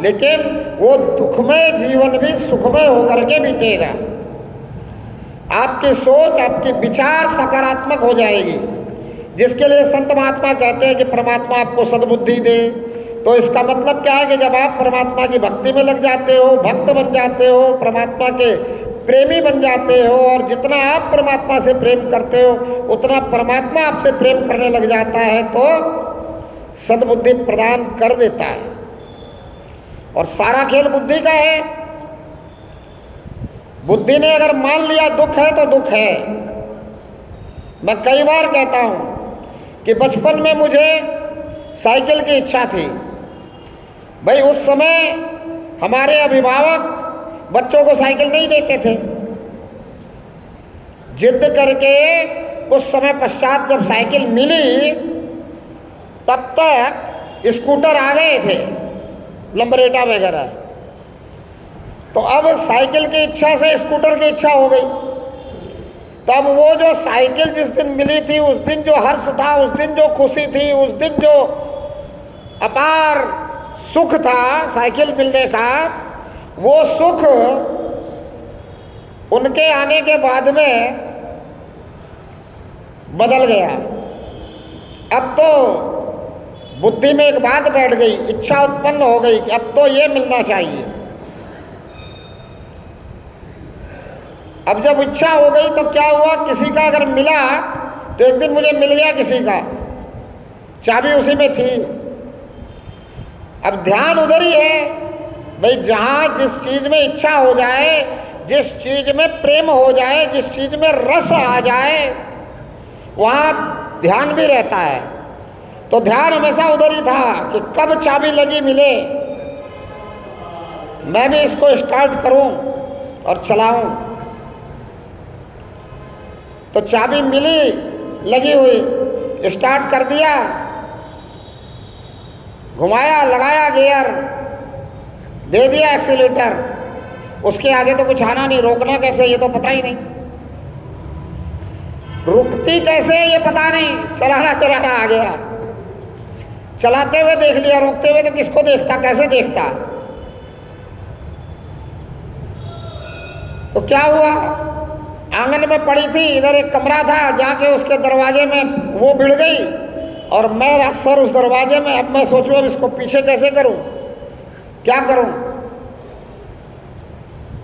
A: लेकिन वो दुखमय जीवन भी सुखमय होकर के बीतेगा। आपकी सोच, आपकी विचार सकारात्मक हो जाएगी, जिसके लिए संत महात्मा कहते हैं कि परमात्मा आपको सद्बुद्धि दे। तो इसका मतलब क्या है कि जब आप परमात्मा की भक्ति में लग जाते हो, भक्त बन जाते हो, परमात्मा के प्रेमी बन जाते हो, और जितना आप परमात्मा से प्रेम करते हो उतना परमात्मा आपसे प्रेम करने लग जाता है, तो सद्बुद्धि प्रदान कर देता है। और सारा खेल बुद्धि का है। बुद्धि ने अगर मान लिया दुख है तो दुख है। मैं कई बार कहता हूं कि बचपन में मुझे साइकिल की इच्छा थी। भाई उस समय हमारे अभिभावक बच्चों को साइकिल नहीं देते थे। जिद करके कुछ समय पश्चात जब साइकिल मिली तब तक स्कूटर आ गए थे, लंबरेटा वगैरह। तो अब साइकिल की इच्छा से स्कूटर की इच्छा हो गई। तब वो जो साइकिल जिस दिन मिली थी, उस दिन जो हर्ष था, उस दिन जो खुशी थी, उस दिन जो अपार सुख था साइकिल मिलने का, वो सुख उनके आने के बाद में बदल गया। अब तो बुद्धि में एक बात बैठ गई, इच्छा उत्पन्न हो गई कि अब तो ये मिलना चाहिए। अब जब इच्छा हो गई तो क्या हुआ, किसी का अगर मिला तो एक दिन मुझे मिल गया किसी का, चाबी उसी में थी। अब ध्यान उधर ही है भाई, जहाँ जिस चीज में इच्छा हो जाए, जिस चीज में प्रेम हो जाए, जिस चीज में रस आ जाए, वहाँ ध्यान भी रहता है। तो ध्यान हमेशा उधर ही था कि कब चाबी लगी मिले, मैं भी इसको स्टार्ट करूं और चलाऊं। तो चाबी मिली लगी हुई, स्टार्ट कर दिया, घुमाया, लगाया गियर, दे दिया एक्सीलेटर, उसके आगे तो कुछ आना नहीं, रोकना कैसे ये तो पता ही नहीं, रुकती कैसे ये पता नहीं, चलाना चलाना आ गया। चलाते हुए देख लिया, रोकते हुए तो किसको देखता, कैसे देखता। तो क्या हुआ, आंगन में पड़ी थी, इधर एक कमरा था, जाके उसके दरवाजे में वो भिड़ गई और मैं सर उस दरवाजे में। अब मैं सोचूं अब इसको पीछे कैसे करूं, क्या करूं।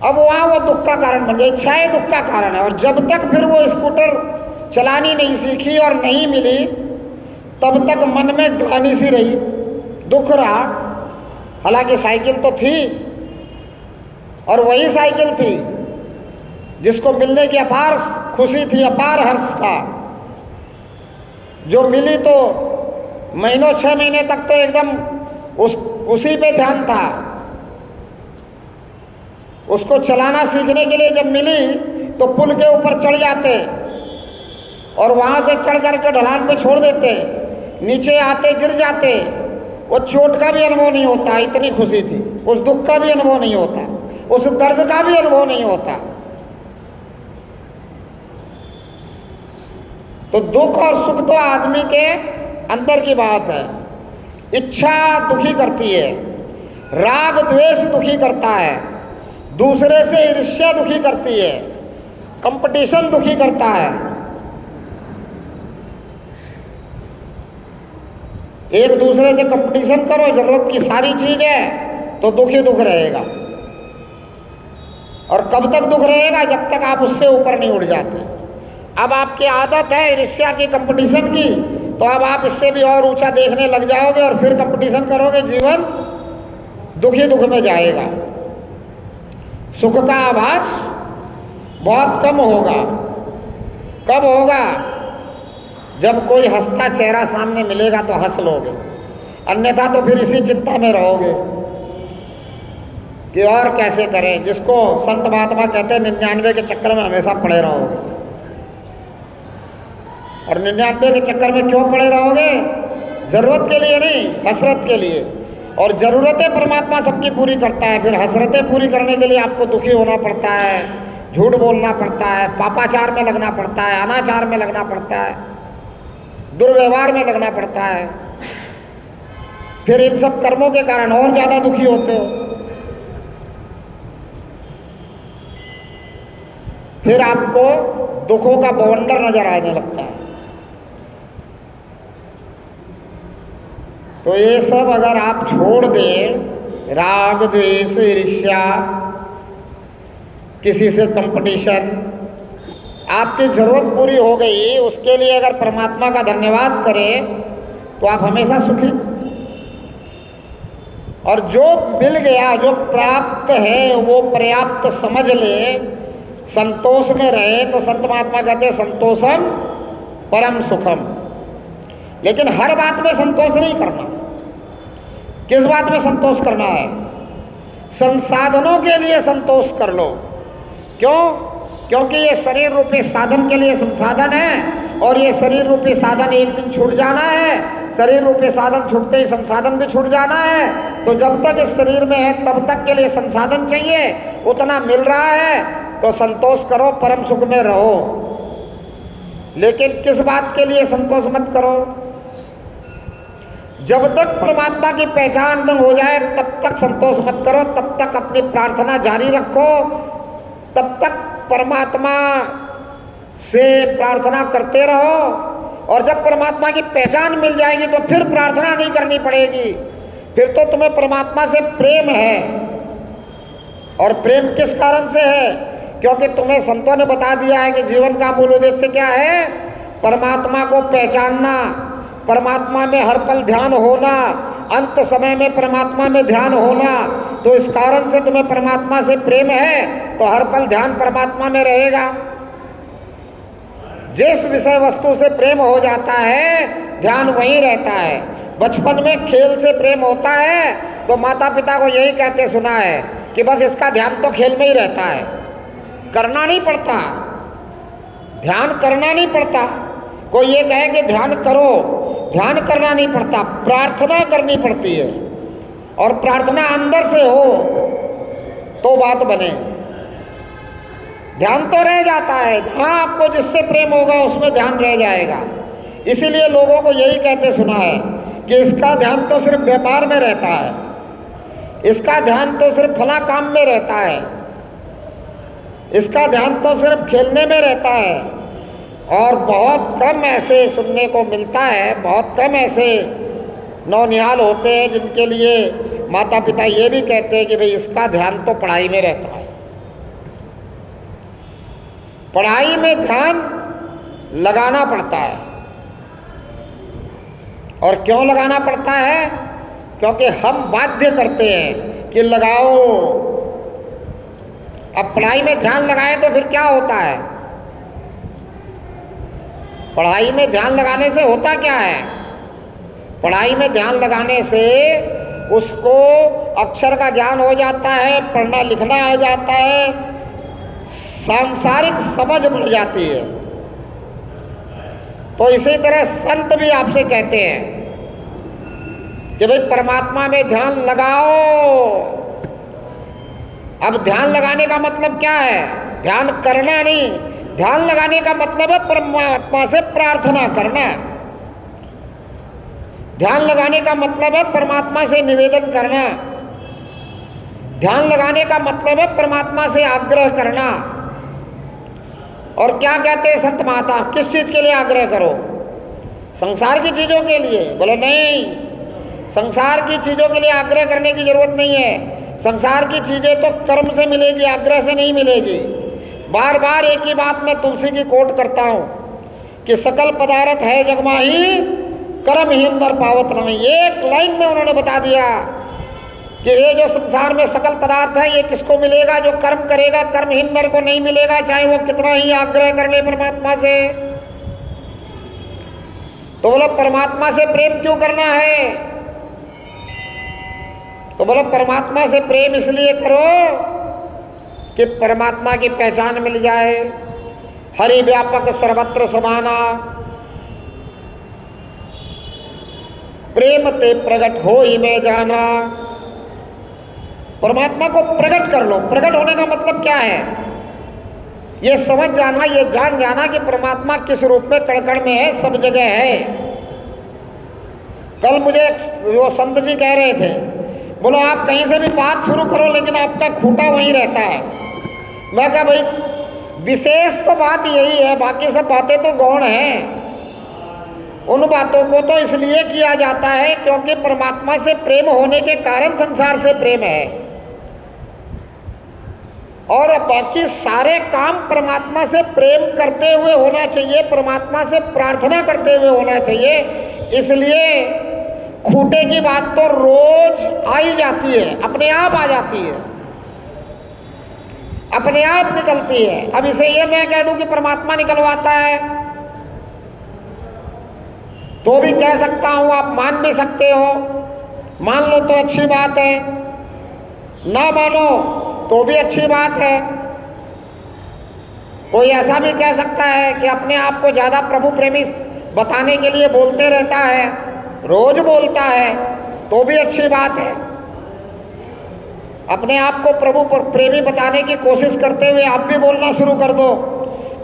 A: अब वहां वो दुख का कारण बन गई, इच्छाएं दुख का कारण है। और जब तक फिर वो स्कूटर चलानी नहीं सीखी और नहीं मिली, तब तक मन में ग्लानि सी रही, दुख रहा। हालांकि साइकिल तो थी, और वही साइकिल थी जिसको मिलने की अपार खुशी थी, अपार हर्ष था। जो मिली तो महीनों 6 महीने तक तो एकदम उसी पे ध्यान था। उसको चलाना सीखने के लिए जब मिली तो पुल के ऊपर चढ़ जाते और वहां से चढ़ करके ढलान पे छोड़ देते, नीचे आते गिर जाते। वो चोट का भी अनुभव नहीं होता, इतनी खुशी थी। उस दुख का भी अनुभव नहीं होता, उस दर्द का भी अनुभव नहीं होता। तो दुख और सुख तो आदमी के अंदर की बात है। इच्छा दुखी करती है, राग द्वेष दुखी करता है, दूसरे से ईर्ष्या दुखी करती है, कंपटीशन दुखी करता है। एक दूसरे से कंपटीशन करो, जरूरत की सारी चीज है तो दुख ही दुख रहेगा। और कब तक दुख रहेगा, जब तक आप उससे ऊपर नहीं उठ जाते। अब आपकी आदत है ईर्ष्या की, कंपटीशन की, तो अब आप इससे भी और ऊंचा देखने लग जाओगे और फिर कंपटीशन करोगे, जीवन दुख ही दुख में जाएगा। सुख का आभास बहुत कम होगा। कब होगा, जब कोई हंसता चेहरा सामने मिलेगा तो हंस लोगे, अन्यथा तो फिर इसी चिंता में रहोगे कि और कैसे करें। जिसको संत महात्मा कहते हैं 99 के चक्कर में हमेशा पड़े रहोगे। और 99 के चक्कर में क्यों पड़े रहोगे, जरूरत के लिए नहीं, हसरत के लिए। और जरूरतें परमात्मा सबकी पूरी करता है, फिर हसरतें पूरी करने के लिए आपको दुखी होना पड़ता है, झूठ बोलना पड़ता है, पापाचार में लगना पड़ता है, अनाचार में लगना पड़ता है, दुर्व्यवहार में लगना पड़ता है। फिर इन सब कर्मों के कारण और ज्यादा दुखी होते हो। फिर आपको दुखों का बवंडर नजर आने लगता है। तो ये सब अगर आप छोड़ दें, राग द्वेष ईर्ष्या, किसी से कंपटीशन, आपकी जरूरत पूरी हो गई, उसके लिए अगर परमात्मा का धन्यवाद करें तो आप हमेशा सुखी। और जो मिल गया, जो प्राप्त है वो पर्याप्त समझ ले, संतोष में रहे, तो संत महात्मा कहते हैं संतोषम परम सुखम। लेकिन हर बात में संतोष नहीं करना। किस बात में संतोष करना है, संसाधनों के लिए संतोष कर लो। क्यों? क्योंकि ये शरीर रूपी साधन के लिए संसाधन है, और ये शरीर रूपी साधन एक दिन छूट जाना है। शरीर रूपी साधन छूटते ही संसाधन भी छूट जाना है। तो जब तक इस शरीर में है तब तक के लिए संसाधन चाहिए, उतना मिल रहा है तो संतोष करो, परम सुख में रहो। लेकिन किस बात के लिए संतोष मत करो, जब तक परमात्मा की पहचान न हो जाए तब तक संतोष मत करो, तब तक अपनी प्रार्थना जारी रखो, तब तक परमात्मा से प्रार्थना करते रहो। और जब परमात्मा की पहचान मिल जाएगी तो फिर प्रार्थना नहीं करनी पड़ेगी, फिर तो तुम्हें परमात्मा से प्रेम है। और प्रेम किस कारण से है? क्योंकि तुम्हें संतों ने बता दिया है कि जीवन का मूल उद्देश्य क्या है? परमात्मा को पहचानना, परमात्मा में हर पल ध्यान होना, अंत समय में परमात्मा में ध्यान होना। तो इस कारण से तुम्हें परमात्मा से प्रेम है तो हर पल ध्यान परमात्मा में रहेगा। जिस विषय वस्तु से प्रेम हो जाता है ध्यान वहीं रहता है। बचपन में खेल से प्रेम होता है तो माता पिता को यही कहते सुना है कि बस इसका ध्यान तो खेल में ही रहता है, करना नहीं पड़ता, ध्यान करना नहीं पड़ता। कोई ये कहे कि ध्यान करो, ध्यान करना नहीं पड़ता, प्रार्थना करनी पड़ती है। और प्रार्थना अंदर से हो तो बात बने। ध्यान तो रह जाता है, जहाँ आपको जिससे प्रेम होगा उसमें ध्यान रह जाएगा। इसीलिए लोगों को यही कहते सुना है कि इसका ध्यान तो सिर्फ व्यापार में रहता है, इसका ध्यान तो सिर्फ फला काम में रहता है, इसका ध्यान तो सिर्फ खेलने में रहता है। और बहुत कम ऐसे सुनने को मिलता है, बहुत कम ऐसे नौनिहाल होते हैं जिनके लिए माता पिता ये भी कहते हैं कि भाई इसका ध्यान तो पढ़ाई में रहता है। पढ़ाई में ध्यान लगाना पड़ता है। और क्यों लगाना पड़ता है? क्योंकि हम बाध्य करते हैं कि लगाओ। अब पढ़ाई में ध्यान लगाएं तो फिर क्या होता है? पढ़ाई में ध्यान लगाने से होता क्या है? पढ़ाई में ध्यान लगाने से उसको अक्षर का ज्ञान हो जाता है, पढ़ना लिखना आ जाता है, सांसारिक समझ बढ़ जाती है। तो इसी तरह संत भी आपसे कहते हैं कि भाई परमात्मा में ध्यान लगाओ। अब ध्यान लगाने का मतलब क्या है? ध्यान करना नहीं, ध्यान लगाने का मतलब है परमात्मा से प्रार्थना करना। ध्यान लगाने का मतलब है परमात्मा से निवेदन करना। ध्यान लगाने का मतलब है परमात्मा से आग्रह करना। और क्या कहते हैं संत महात्मा, किस चीज के लिए आग्रह करो? संसार की चीजों के लिए? बोले नहीं, संसार की चीजों के लिए आग्रह करने की जरूरत नहीं है। संसार की चीजें तो कर्म से मिलेगी, आग्रह से नहीं मिलेगी। बार बार एक ही बात मैं तुलसी की कोट करता हूं कि सकल पदार्थ है जगमाही, कर्म ही अंदर पावत नहीं। एक लाइन में उन्होंने बता दिया कि ये जो संसार में सकल पदार्थ है ये किसको मिलेगा? जो कर्म करेगा। कर्म ही अंदर को नहीं मिलेगा, चाहे वो कितना ही आग्रह कर ले परमात्मा से। तो बोलो परमात्मा से प्रेम क्यों करना है? तो बोलो परमात्मा से प्रेम इसलिए करो कि परमात्मा की पहचान मिल जाए। हरि व्यापक सर्वत्र समाना, प्रेम ते प्रगट हो ही में जाना। परमात्मा को प्रकट कर लो। प्रकट होने का मतलब क्या है? ये समझ जाना, ये जान जाना कि परमात्मा किस रूप में कण कण में है, सब जगह है। कल मुझे वो संत जी कह रहे थे, बोलो आप कहीं से भी बात शुरू करो लेकिन आपका खूंटा वहीं रहता है। मैं कहा भाई विशेष तो बात यही है, बाकी सब बातें तो गौण हैं। उन बातों को तो इसलिए किया जाता है क्योंकि परमात्मा से प्रेम होने के कारण संसार से प्रेम है। और बाकी सारे काम परमात्मा से प्रेम करते हुए होना चाहिए, परमात्मा से प्रार्थना करते हुए होना चाहिए। इसलिए खूंटे की बात तो रोज आ ही जाती है, अपने आप आ जाती है, अपने आप निकलती है। अब इसे ये मैं कह दूं कि परमात्मा निकलवाता है तो भी कह सकता हूं, आप मान भी सकते हो। मान लो तो अच्छी बात है, ना मानो तो भी अच्छी बात है। कोई ऐसा भी कह सकता है कि अपने आप को ज्यादा प्रभु प्रेमी बताने के लिए बोलते रहता है, रोज बोलता है, तो भी अच्छी बात है। अपने आप को प्रभु प्रेमी बताने की कोशिश करते हुए आप भी बोलना शुरू कर दो,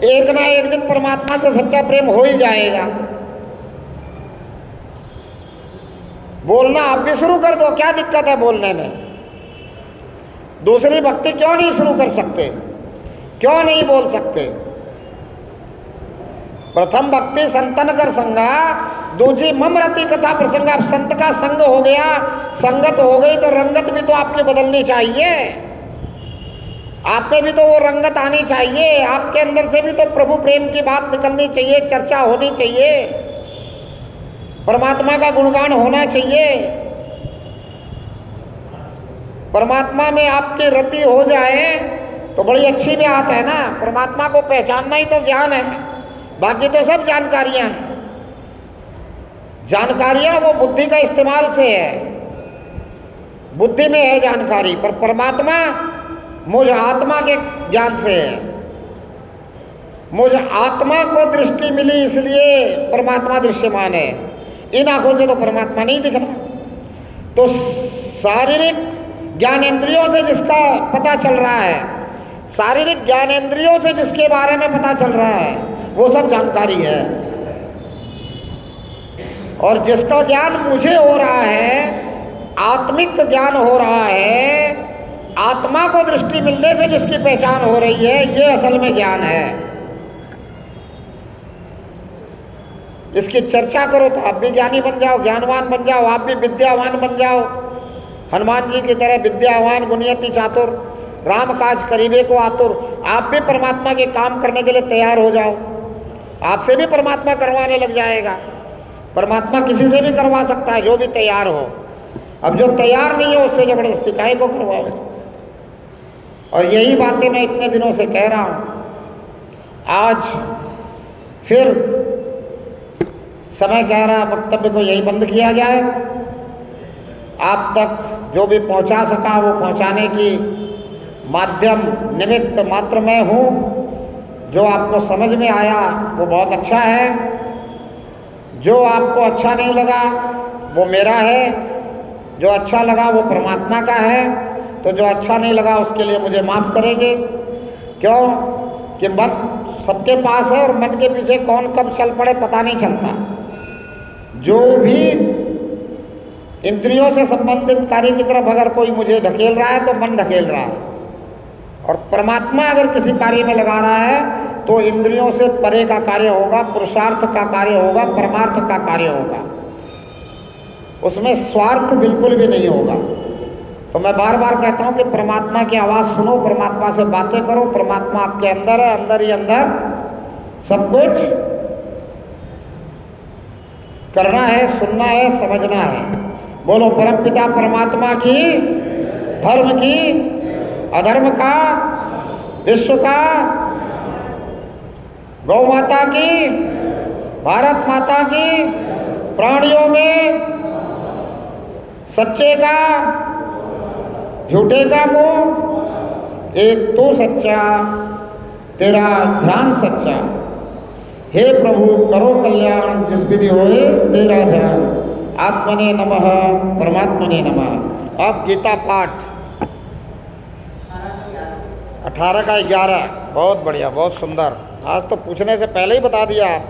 A: एक ना एक दिन परमात्मा से सच्चा प्रेम हो ही जाएगा। बोलना आप भी शुरू कर दो, क्या दिक्कत है बोलने में? दूसरी भक्ति क्यों नहीं शुरू कर सकते? क्यों नहीं बोल सकते? प्रथम भक्ति संतन कर संगा, दूजी मम रति कथा प्रसंग। अब संत का संग हो गया, संगत हो गई, तो रंगत भी तो आपकी बदलनी चाहिए। आप में भी तो वो रंगत आनी चाहिए, आपके अंदर से भी तो प्रभु प्रेम की बात निकलनी चाहिए, चर्चा होनी चाहिए, परमात्मा का गुणगान होना चाहिए। परमात्मा में आपकी रति हो जाए तो बड़ी अच्छी बात है ना। परमात्मा को पहचानना ही तो ज्ञान है, बाकी तो सब जानकारियां हैं। जानकारियां वो बुद्धि का इस्तेमाल से है, बुद्धि में है जानकारी, पर परमात्मा मुझ आत्मा के ज्ञान से है। मुझ आत्मा को दृष्टि मिली इसलिए परमात्मा दृश्यमान है, इन आंखों से तो परमात्मा नहीं दिखना। तो शारीरिक ज्ञानेंद्रियों से जिसका पता चल रहा है, शारीरिक ज्ञानेंद्रियों से जिसके बारे में पता चल रहा है, वो सब जानकारी है। और जिसका ज्ञान मुझे हो रहा है, आत्मिक ज्ञान हो रहा है, आत्मा को दृष्टि मिलने से जिसकी पहचान हो रही है, ये असल में ज्ञान है। इसकी चर्चा करो तो आप भी ज्ञानी बन जाओ, ज्ञानवान बन जाओ, आप भी विद्यावान बन जाओ। हनुमान जी की तरह विद्यावान गुणयति चातुर, राम काज करीबे को आतुर। आप भी परमात्मा के काम करने के लिए तैयार हो जाओ, आपसे भी परमात्मा करवाने लग जाएगा। परमात्मा किसी से भी करवा सकता है, जो भी तैयार हो। अब जो तैयार नहीं हो उससे जबरदस्ती काहे को करवाओ? और यही बातें मैं इतने दिनों से कह रहा हूँ, आज फिर समय कह रहा वक्तव्य को यही बंद किया जाए। आप तक जो भी पहुंचा सका वो पहुंचाने की माध्यम निमित्त मात्र मैं हूँ। जो आपको समझ में आया वो बहुत अच्छा है, जो आपको अच्छा नहीं लगा वो मेरा है, जो अच्छा लगा वो परमात्मा का है। तो जो अच्छा नहीं लगा उसके लिए मुझे माफ़ करेंगे। क्यों कि मन सबके पास है और मन के पीछे कौन कब चल पड़े पता नहीं चलता। जो भी इंद्रियों से संबंधित कार्य की तरफ अगर कोई मुझे धकेल रहा है तो मन धकेल रहा है, और परमात्मा अगर किसी कार्य में लगा रहा है तो इंद्रियों से परे का कार्य होगा, पुरुषार्थ का कार्य होगा, परमार्थ का कार्य होगा। उसमें स्वार्थ बिल्कुल भी नहीं होगा। तो मैं बार बार कहता हूँ कि परमात्मा की आवाज़ सुनो, परमात्मा से बातें करो। परमात्मा आपके अंदर है, अंदर ही अंदर सब कुछ करना है, सुनना है, समझना है। बोलो परमपिता परमात्मा की, धर्म की, अधर्म का, विश्व का, गौ माता की, भारत माता की, प्राणियों में सच्चे का झूठे का मुंह, एक तो सच्चा, तेरा ध्यान सच्चा। हे प्रभु करो कल्याण, जिस विधि होए तेरा ध्यान। आत्मने नमः, परमात्मने नमः। अब गीता पाठ 18 का 11। बहुत बढ़िया, बहुत सुंदर। आज तो पूछने से पहले ही बता दिया आप।